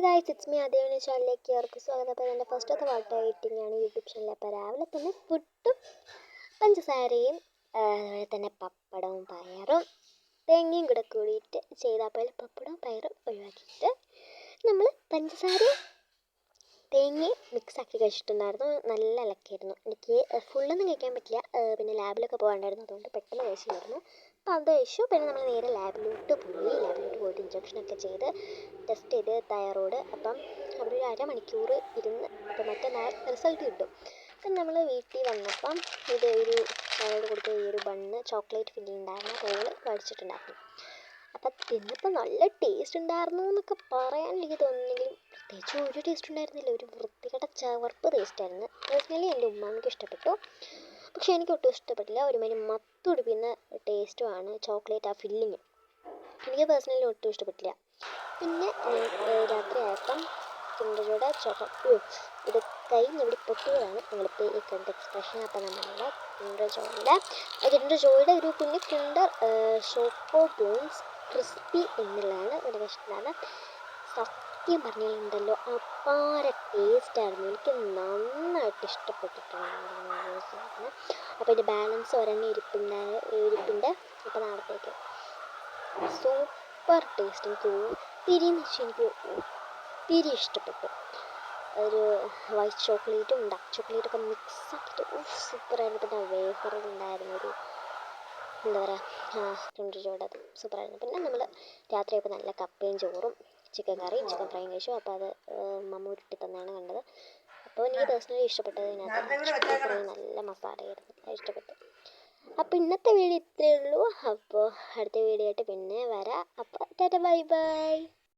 Guys, it's me അതേവനെ ചാനലിലേക്ക് അവർക്ക് സ്വാഗതം. അപ്പോൾ എൻ്റെ ഫസ്റ്റത്തെ പാട്ട് എഡിറ്റിംഗ് ആണ് യൂട്യൂബ് ചാനലിൽ. അപ്പോൾ രാവിലെ തന്നെ പുട്ടും പഞ്ചസാരയും അതുപോലെ തന്നെ പപ്പടവും പയറും തേങ്ങയും കൂടെ കൂടിയിട്ട് ചെയ്തപ്പോൾ പപ്പടവും പയറും ഒഴിവാക്കിയിട്ട് നമ്മൾ പഞ്ചസാരയും തേങ്ങയും മിക്സാക്കി കഴിച്ചിട്ടുണ്ടായിരുന്നു. നല്ല ഇലക്കായിരുന്നു. എനിക്ക് ഫുള്ളൊന്നും കഴിക്കാൻ പറ്റില്ല, പിന്നെ ലാബിലൊക്കെ പോകാണ്ടായിരുന്നു, അതുകൊണ്ട് പെട്ടെന്ന് കഴിച്ചില്ലായിരുന്നു. അപ്പോൾ അത് കഴിച്ചു. പിന്നെ നമ്മൾ നേരെ ലാബിലോട്ട് പോയിട്ട് ഇഞ്ചക്ഷനൊക്കെ ചെയ്ത് ടെസ്റ്റ് ചെയ്ത് തൈറോയ്ഡ്. അപ്പം അവിടെ ഒരു അരമണിക്കൂർ ഇരുന്ന് അപ്പോൾ മറ്റന്നാൾ റിസൾട്ട് കിട്ടും. അപ്പം നമ്മൾ വീട്ടിൽ വന്നപ്പം ഇത് ഒരു തൈറോയ്ഡ് കൊടുത്ത ഈ ഒരു ബണ്ണ് ചോക്ലേറ്റ് ഫില്ലിംഗ് ഉണ്ടായിരുന്ന റോള് കഴിച്ചിട്ടുണ്ടായിരുന്നു. അപ്പം തിന്നപ്പോൾ നല്ല ടേസ്റ്റ് ഉണ്ടായിരുന്നു എന്നൊക്കെ പറയാൻ എനിക്ക് തോന്നുന്നെങ്കിലും പ്രത്യേകിച്ച് ഒരു ടേസ്റ്റ് ഉണ്ടായിരുന്നില്ല. ഒരു വൃത്തികെട്ട ചവർപ്പ് ടേസ്റ്റായിരുന്നു. പേഴ്സണലി എൻ്റെ ഉമ്മാമിക്ക് ഇഷ്ടപ്പെട്ടു, പക്ഷേ എനിക്ക് ഒട്ടും ഇഷ്ടപ്പെട്ടില്ല. ഒരുമാതിരി മത്തുടിപ്പിക്കുന്ന ടേസ്റ്റുമാണ് ചോക്ലേറ്റ് ആ ഫില്ലിങ്. എനിക്ക് പേഴ്സണലി ഒട്ടും ഇഷ്ടപ്പെട്ടില്ല. പിന്നെ രാത്രി ആയപ്പം കിൻഡർ ജോയുടെ ഇത് കഴിഞ്ഞിവിടെ പൊട്ടിയതാണ് നിങ്ങളിപ്പോൾ ഈ കണ്ട എക്സ്പ്രഷൻ. അപ്പം നമ്മളുടെ കിൻഡർ ജോയുടെ ഒരു കുഞ്ഞ് കിൻഡർ ചോക്കോ ബോൺസ് ക്രിസ്പി എന്നുള്ളതാണ് ഇവിടെ ഇഷ്ടമാണ്. സത്യം പറഞ്ഞാലുണ്ടല്ലോ അപാര ടേസ്റ്റായിരുന്നു. എനിക്ക് നന്നായിട്ട് ഇഷ്ടപ്പെട്ടിട്ടുണ്ടായിരുന്നു. അപ്പോൾ ഇതിൻ്റെ ബാലൻസ് ഒരെണ്ണം ഇരിപ്പുണ്ട്. അപ്പോൾ നാളത്തേക്ക് സൂപ്പർ ടേസ്റ്റ്. എനിക്ക് എനിക്ക് ഒത്തിരി ഇഷ്ടപ്പെട്ടു. ഒരു വൈറ്റ് ചോക്ലേറ്റും ഡാർക്ക് ചോക്ലേറ്റൊക്കെ മിക്സാക്കിയിട്ട് സൂപ്പറായിരുന്നു. പിന്നെ വേഫറിലുണ്ടായിരുന്ന ഒരു എന്താ പറയുക കിൻഡർ ജോയുടെ അത് സൂപ്പറായിരുന്നു. പിന്നെ നമ്മൾ രാത്രിയായപ്പോൾ നല്ല കപ്പയും ചോറും ചിക്കൻ കറിയും ചിക്കൻ ഫ്രൈയും കഴിച്ചു. അപ്പോൾ അത് മമ്മ ഉരുട്ടി തന്നെയാണ് കണ്ടത്. അപ്പോൾ എനിക്ക് പേഴ്സണലി ഇഷ്ടപ്പെട്ടത് ഇതിനകത്ത് ചിക്കൻ ഫ്രൈ നല്ല മസാലയായിരുന്നു, അത് ഇഷ്ടപ്പെട്ടു. അപ്പോൾ ഇന്നത്തെ വീഡിയോ ഇത്രയേ ഉള്ളൂ. അപ്പോൾ അടുത്ത വീഡിയോ ആയിട്ട് പിന്നെ വരാം. അപ്പോൾ ടാറ്റ ബൈ ബൈ.